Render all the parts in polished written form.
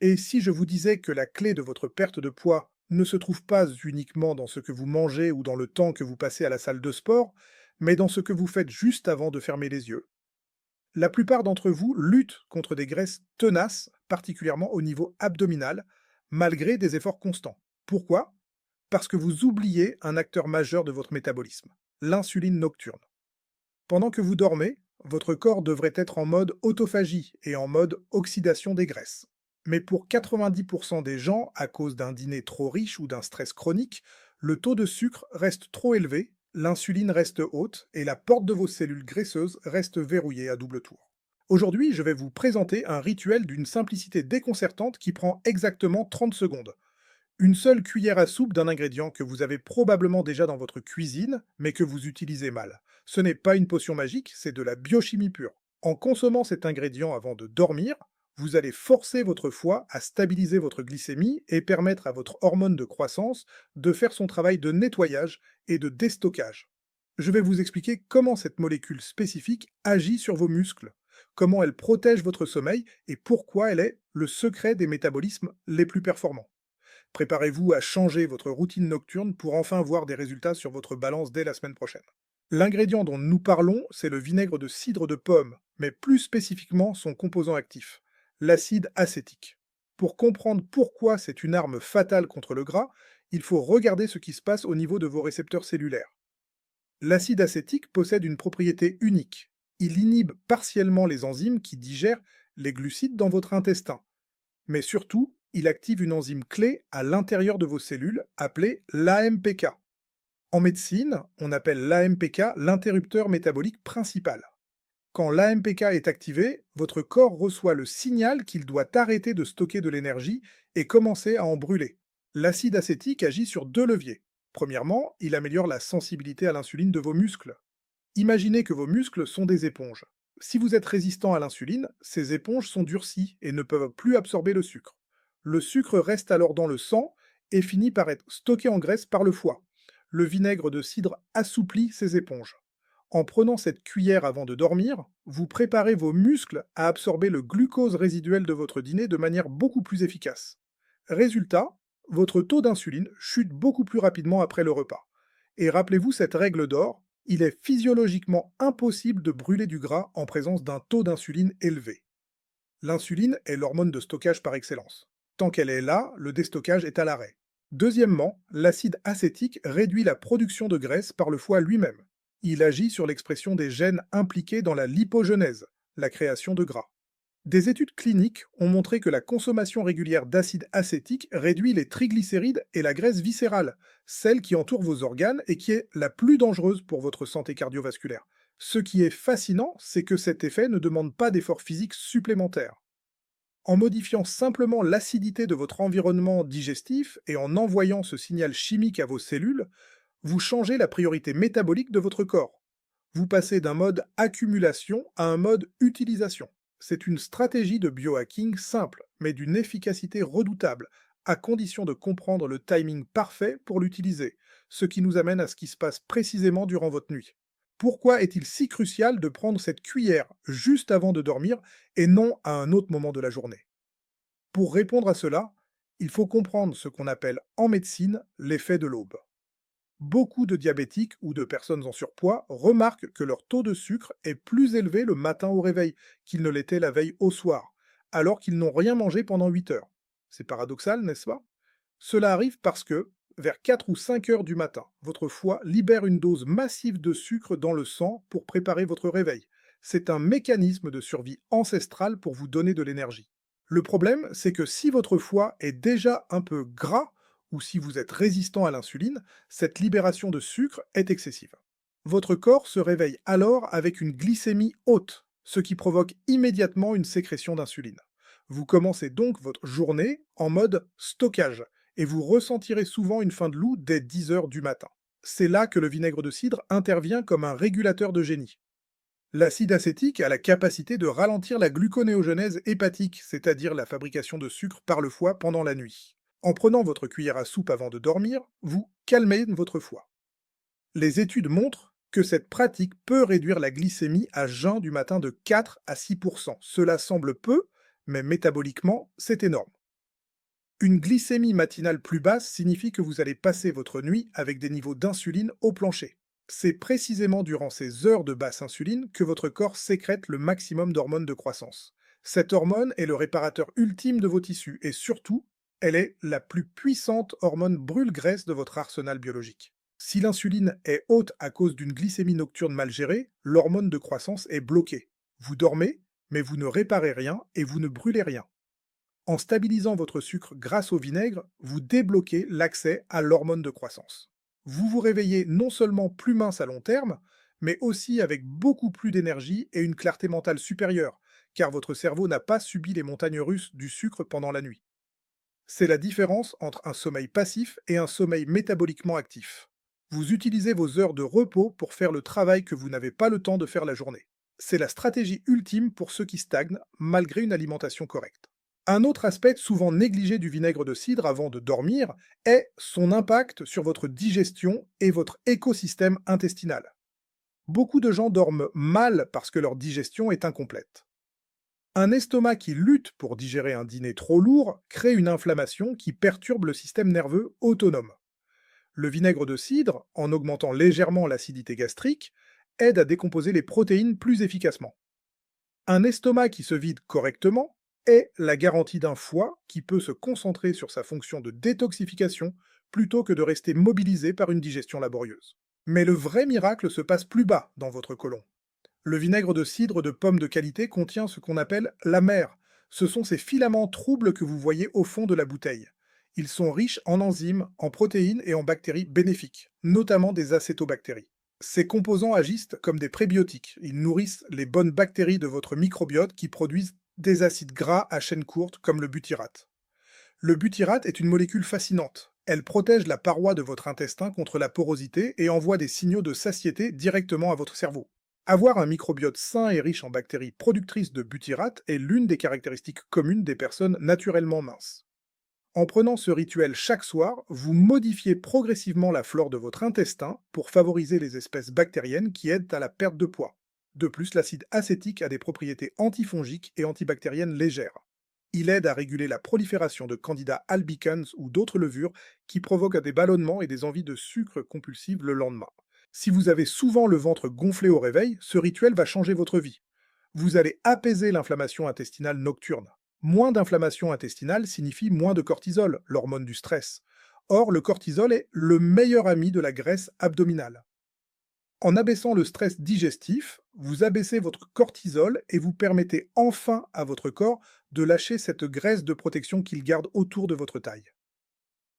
Et si je vous disais que la clé de votre perte de poids ne se trouve pas uniquement dans ce que vous mangez ou dans le temps que vous passez à la salle de sport, mais dans ce que vous faites juste avant de fermer les yeux? La plupart d'entre vous luttent contre des graisses tenaces, particulièrement au niveau abdominal, malgré des efforts constants. Pourquoi? Parce que vous oubliez un acteur majeur de votre métabolisme, l'insuline nocturne. Pendant que vous dormez, votre corps devrait être en mode autophagie et en mode oxydation des graisses. Mais pour 90% des gens, à cause d'un dîner trop riche ou d'un stress chronique, le taux de sucre reste trop élevé, l'insuline reste haute et la porte de vos cellules graisseuses reste verrouillée à double tour. Aujourd'hui, je vais vous présenter un rituel d'une simplicité déconcertante qui prend exactement 30 secondes. Une seule cuillère à soupe d'un ingrédient que vous avez probablement déjà dans votre cuisine, mais que vous utilisez mal. Ce n'est pas une potion magique, c'est de la biochimie pure. En consommant cet ingrédient avant de dormir, vous allez forcer votre foie à stabiliser votre glycémie et permettre à votre hormone de croissance de faire son travail de nettoyage et de déstockage. Je vais vous expliquer comment cette molécule spécifique agit sur vos muscles, comment elle protège votre sommeil et pourquoi elle est le secret des métabolismes les plus performants. Préparez-vous à changer votre routine nocturne pour enfin voir des résultats sur votre balance dès la semaine prochaine. L'ingrédient dont nous parlons, c'est le vinaigre de cidre de pomme, mais plus spécifiquement son composant actif, l'acide acétique. Pour comprendre pourquoi c'est une arme fatale contre le gras, il faut regarder ce qui se passe au niveau de vos récepteurs cellulaires. L'acide acétique possède une propriété unique. Il inhibe partiellement les enzymes qui digèrent les glucides dans votre intestin, mais surtout, il active une enzyme clé à l'intérieur de vos cellules appelée l'AMPK. En médecine, on appelle l'AMPK l'interrupteur métabolique principal. Quand l'AMPK est activé, votre corps reçoit le signal qu'il doit arrêter de stocker de l'énergie et commencer à en brûler. L'acide acétique agit sur deux leviers. Premièrement, il améliore la sensibilité à l'insuline de vos muscles. Imaginez que vos muscles sont des éponges. Si vous êtes résistant à l'insuline, ces éponges sont durcies et ne peuvent plus absorber le sucre. Le sucre reste alors dans le sang et finit par être stocké en graisse par le foie. Le vinaigre de cidre assouplit ces éponges. En prenant cette cuillère avant de dormir, vous préparez vos muscles à absorber le glucose résiduel de votre dîner de manière beaucoup plus efficace. Résultat, votre taux d'insuline chute beaucoup plus rapidement après le repas. Et rappelez-vous cette règle d'or, il est physiologiquement impossible de brûler du gras en présence d'un taux d'insuline élevé. L'insuline est l'hormone de stockage par excellence. Tant qu'elle est là, le déstockage est à l'arrêt. Deuxièmement, l'acide acétique réduit la production de graisse par le foie lui-même. Il agit sur l'expression des gènes impliqués dans la lipogenèse, la création de gras. Des études cliniques ont montré que la consommation régulière d'acide acétique réduit les triglycérides et la graisse viscérale, celle qui entoure vos organes et qui est la plus dangereuse pour votre santé cardiovasculaire. Ce qui est fascinant, c'est que cet effet ne demande pas d'effort physique supplémentaire. En modifiant simplement l'acidité de votre environnement digestif et en envoyant ce signal chimique à vos cellules, vous changez la priorité métabolique de votre corps. Vous passez d'un mode accumulation à un mode utilisation. C'est une stratégie de biohacking simple, mais d'une efficacité redoutable, à condition de comprendre le timing parfait pour l'utiliser, ce qui nous amène à ce qui se passe précisément durant votre nuit. Pourquoi est-il si crucial de prendre cette cuillère juste avant de dormir et non à un autre moment de la journée? Pour répondre à cela, il faut comprendre ce qu'on appelle en médecine l'effet de l'aube. Beaucoup de diabétiques ou de personnes en surpoids remarquent que leur taux de sucre est plus élevé le matin au réveil qu'il ne l'était la veille au soir, alors qu'ils n'ont rien mangé pendant 8 heures. C'est paradoxal, n'est-ce pas? Cela arrive parce que, vers 4 ou 5 heures du matin, votre foie libère une dose massive de sucre dans le sang pour préparer votre réveil. C'est un mécanisme de survie ancestrale pour vous donner de l'énergie. Le problème, c'est que si votre foie est déjà un peu gras, ou si vous êtes résistant à l'insuline, cette libération de sucre est excessive. Votre corps se réveille alors avec une glycémie haute, ce qui provoque immédiatement une sécrétion d'insuline. Vous commencez donc votre journée en mode stockage, et vous ressentirez souvent une faim de loup dès 10 heures du matin. C'est là que le vinaigre de cidre intervient comme un régulateur de génie. L'acide acétique a la capacité de ralentir la gluconéogenèse hépatique, c'est-à-dire la fabrication de sucre par le foie pendant la nuit. En prenant votre cuillère à soupe avant de dormir, vous calmez votre foie. Les études montrent que cette pratique peut réduire la glycémie à jeun du matin de 4 à 6%. Cela semble peu, mais métaboliquement, c'est énorme. Une glycémie matinale plus basse signifie que vous allez passer votre nuit avec des niveaux d'insuline au plancher. C'est précisément durant ces heures de basse insuline que votre corps sécrète le maximum d'hormones de croissance. Cette hormone est le réparateur ultime de vos tissus et surtout, elle est la plus puissante hormone brûle-graisse de votre arsenal biologique. Si l'insuline est haute à cause d'une glycémie nocturne mal gérée, l'hormone de croissance est bloquée. Vous dormez, mais vous ne réparez rien et vous ne brûlez rien. En stabilisant votre sucre grâce au vinaigre, vous débloquez l'accès à l'hormone de croissance. Vous vous réveillez non seulement plus mince à long terme, mais aussi avec beaucoup plus d'énergie et une clarté mentale supérieure, car votre cerveau n'a pas subi les montagnes russes du sucre pendant la nuit. C'est la différence entre un sommeil passif et un sommeil métaboliquement actif. Vous utilisez vos heures de repos pour faire le travail que vous n'avez pas le temps de faire la journée. C'est la stratégie ultime pour ceux qui stagnent malgré une alimentation correcte. Un autre aspect souvent négligé du vinaigre de cidre avant de dormir est son impact sur votre digestion et votre écosystème intestinal. Beaucoup de gens dorment mal parce que leur digestion est incomplète. Un estomac qui lutte pour digérer un dîner trop lourd crée une inflammation qui perturbe le système nerveux autonome. Le vinaigre de cidre, en augmentant légèrement l'acidité gastrique, aide à décomposer les protéines plus efficacement. Un estomac qui se vide correctement est la garantie d'un foie qui peut se concentrer sur sa fonction de détoxification plutôt que de rester mobilisé par une digestion laborieuse. Mais le vrai miracle se passe plus bas dans votre côlon. Le vinaigre de cidre de pomme de qualité contient ce qu'on appelle l'amère. Ce sont ces filaments troubles que vous voyez au fond de la bouteille. Ils sont riches en enzymes, en protéines et en bactéries bénéfiques, notamment des acétobactéries. Ces composants agissent comme des prébiotiques. Ils nourrissent les bonnes bactéries de votre microbiote qui produisent des acides gras à chaîne courte comme le butyrate. Le butyrate est une molécule fascinante. Elle protège la paroi de votre intestin contre la porosité et envoie des signaux de satiété directement à votre cerveau. Avoir un microbiote sain et riche en bactéries productrices de butyrate est l'une des caractéristiques communes des personnes naturellement minces. En prenant ce rituel chaque soir, vous modifiez progressivement la flore de votre intestin pour favoriser les espèces bactériennes qui aident à la perte de poids. De plus, l'acide acétique a des propriétés antifongiques et antibactériennes légères. Il aide à réguler la prolifération de candida albicans ou d'autres levures qui provoquent des ballonnements et des envies de sucre compulsives le lendemain. Si vous avez souvent le ventre gonflé au réveil, ce rituel va changer votre vie. Vous allez apaiser l'inflammation intestinale nocturne. Moins d'inflammation intestinale signifie moins de cortisol, l'hormone du stress. Or, le cortisol est le meilleur ami de la graisse abdominale. En abaissant le stress digestif, vous abaissez votre cortisol et vous permettez enfin à votre corps de lâcher cette graisse de protection qu'il garde autour de votre taille.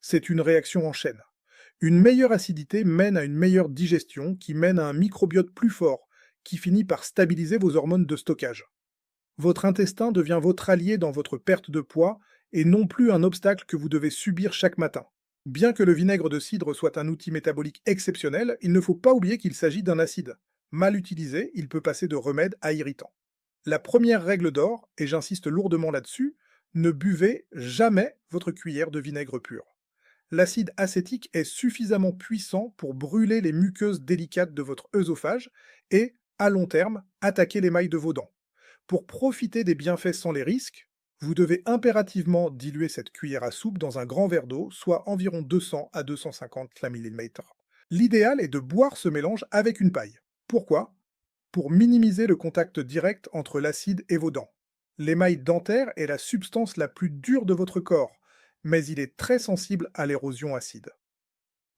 C'est une réaction en chaîne. Une meilleure acidité mène à une meilleure digestion qui mène à un microbiote plus fort, qui finit par stabiliser vos hormones de stockage. Votre intestin devient votre allié dans votre perte de poids et non plus un obstacle que vous devez subir chaque matin. Bien que le vinaigre de cidre soit un outil métabolique exceptionnel, il ne faut pas oublier qu'il s'agit d'un acide. Mal utilisé, il peut passer de remède à irritant. La première règle d'or, et j'insiste lourdement là-dessus, ne buvez jamais votre cuillère de vinaigre pur. L'acide acétique est suffisamment puissant pour brûler les muqueuses délicates de votre œsophage et, à long terme, attaquer l'émail de vos dents. Pour profiter des bienfaits sans les risques, vous devez impérativement diluer cette cuillère à soupe dans un grand verre d'eau, soit environ 200 à 250 millilitres. L'idéal est de boire ce mélange avec une paille. Pourquoi? Pour minimiser le contact direct entre l'acide et vos dents. L'émail dentaire est la substance la plus dure de votre corps, mais il est très sensible à l'érosion acide.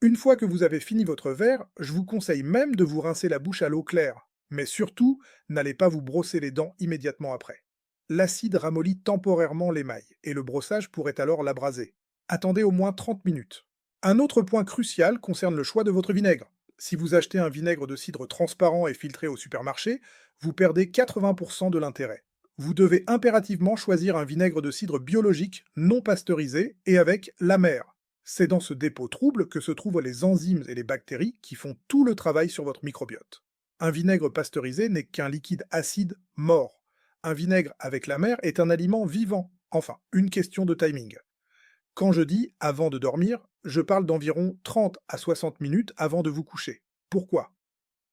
Une fois que vous avez fini votre verre, je vous conseille même de vous rincer la bouche à l'eau claire. Mais surtout, n'allez pas vous brosser les dents immédiatement après. L'acide ramollit temporairement l'émail, et le brossage pourrait alors l'abraser. Attendez au moins 30 minutes. Un autre point crucial concerne le choix de votre vinaigre. Si vous achetez un vinaigre de cidre transparent et filtré au supermarché, vous perdez 80% de l'intérêt. Vous devez impérativement choisir un vinaigre de cidre biologique, non pasteurisé et avec l'amer. C'est dans ce dépôt trouble que se trouvent les enzymes et les bactéries qui font tout le travail sur votre microbiote. Un vinaigre pasteurisé n'est qu'un liquide acide mort. Un vinaigre avec l'amer est un aliment vivant. Enfin, une question de timing. Quand je dis avant de dormir, je parle d'environ 30 à 60 minutes avant de vous coucher. Pourquoi?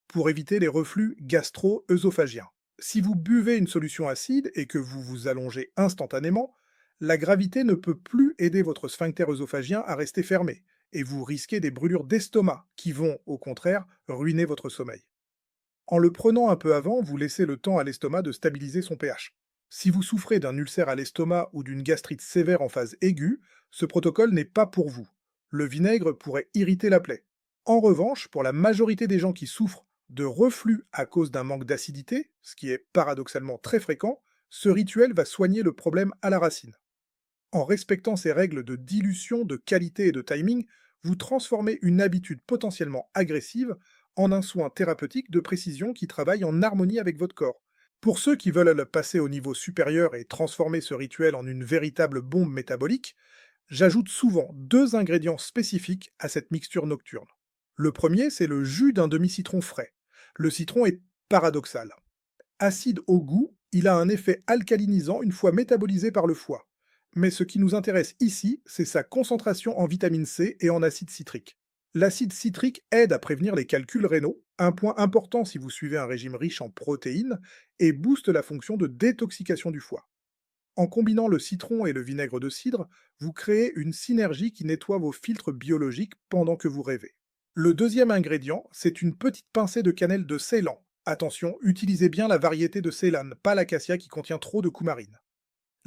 Pour éviter les reflux gastro-œsophagiens. Si vous buvez une solution acide et que vous vous allongez instantanément, La gravité ne peut plus aider votre sphincter œsophagien à rester fermé, et vous risquez des brûlures d'estomac qui vont, au contraire, ruiner votre sommeil. En le prenant un peu avant, vous laissez le temps à l'estomac de stabiliser son pH. Si vous souffrez d'un ulcère à l'estomac ou d'une gastrite sévère en phase aiguë, ce protocole n'est pas pour vous. Le vinaigre pourrait irriter la plaie. En revanche, pour la majorité des gens qui souffrent de reflux à cause d'un manque d'acidité, ce qui est paradoxalement très fréquent, ce rituel va soigner le problème à la racine. En respectant ces règles de dilution, de qualité et de timing, vous transformez une habitude potentiellement agressive en un soin thérapeutique de précision qui travaille en harmonie avec votre corps. Pour ceux qui veulent le passer au niveau supérieur et transformer ce rituel en une véritable bombe métabolique, j'ajoute souvent deux ingrédients spécifiques à cette mixture nocturne. Le premier, c'est le jus d'un demi-citron frais. Le citron est paradoxal. Acide au goût, il a un effet alcalinisant une fois métabolisé par le foie. Mais ce qui nous intéresse ici, c'est sa concentration en vitamine C et en acide citrique. L'acide citrique aide à prévenir les calculs rénaux, un point important si vous suivez un régime riche en protéines, et booste la fonction de détoxication du foie. En combinant le citron et le vinaigre de cidre, vous créez une synergie qui nettoie vos filtres biologiques pendant que vous rêvez. Le deuxième ingrédient, c'est une petite pincée de cannelle de Ceylan. Attention, utilisez bien la variété de Ceylan, pas l'acacia qui contient trop de coumarine.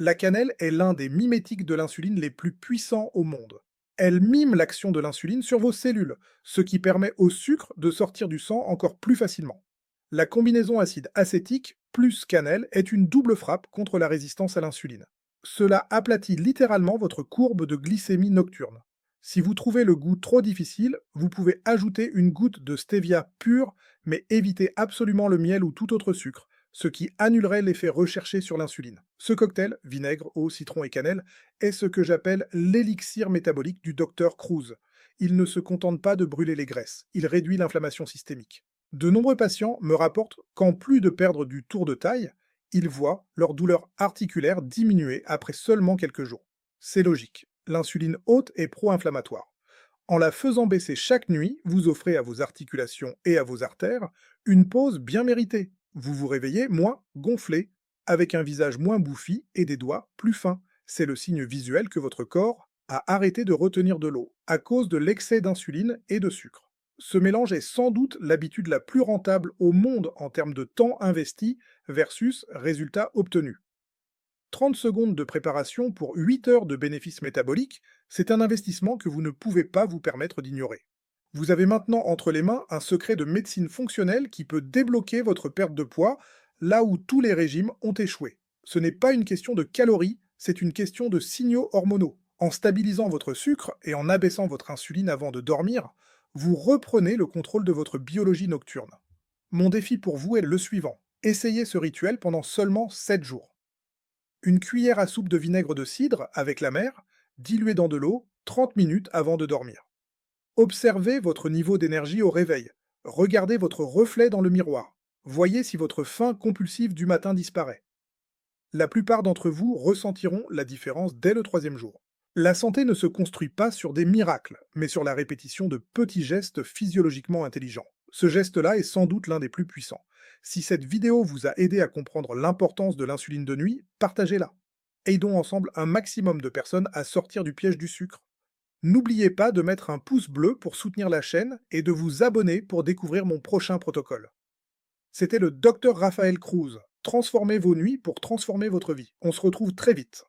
La cannelle est l'un des mimétiques de l'insuline les plus puissants au monde. Elle mime l'action de l'insuline sur vos cellules, ce qui permet au sucre de sortir du sang encore plus facilement. La combinaison acide acétique plus cannelle est une double frappe contre la résistance à l'insuline. Cela aplatit littéralement votre courbe de glycémie nocturne. Si vous trouvez le goût trop difficile, vous pouvez ajouter une goutte de stevia pure, mais évitez absolument le miel ou tout autre sucre, ce qui annulerait l'effet recherché sur l'insuline. Ce cocktail, vinaigre, eau, citron et cannelle, est ce que j'appelle l'élixir métabolique du docteur Cruz. Il ne se contente pas de brûler les graisses, il réduit l'inflammation systémique. De nombreux patients me rapportent qu'en plus de perdre du tour de taille, ils voient leur douleur articulaire diminuer après seulement quelques jours. C'est logique, l'insuline haute est pro-inflammatoire. En la faisant baisser chaque nuit, vous offrez à vos articulations et à vos artères une pause bien méritée. Vous vous réveillez moins gonflé, avec un visage moins bouffi et des doigts plus fins. C'est le signe visuel que votre corps a arrêté de retenir de l'eau, à cause de l'excès d'insuline et de sucre. Ce mélange est sans doute l'habitude la plus rentable au monde en termes de temps investi versus résultat obtenu. 30 secondes de préparation pour 8 heures de bénéfices métaboliques, c'est un investissement que vous ne pouvez pas vous permettre d'ignorer. Vous avez maintenant entre les mains un secret de médecine fonctionnelle qui peut débloquer votre perte de poids là où tous les régimes ont échoué. Ce n'est pas une question de calories, c'est une question de signaux hormonaux. En stabilisant votre sucre et en abaissant votre insuline avant de dormir, vous reprenez le contrôle de votre biologie nocturne. Mon défi pour vous est le suivant. Essayez ce rituel pendant seulement 7 jours. Une cuillère à soupe de vinaigre de cidre avec la mer, diluée dans de l'eau, 30 minutes avant de dormir. Observez votre niveau d'énergie au réveil. Regardez votre reflet dans le miroir. Voyez si votre faim compulsive du matin disparaît. La plupart d'entre vous ressentiront la différence dès le troisième jour. La santé ne se construit pas sur des miracles, mais sur la répétition de petits gestes physiologiquement intelligents. Ce geste-là est sans doute l'un des plus puissants. Si cette vidéo vous a aidé à comprendre l'importance de l'insuline de nuit, partagez-la. Aidons ensemble un maximum de personnes à sortir du piège du sucre. N'oubliez pas de mettre un pouce bleu pour soutenir la chaîne et de vous abonner pour découvrir mon prochain protocole. C'était le Dr Raphaël Cruz. Transformez vos nuits pour transformer votre vie. On se retrouve très vite.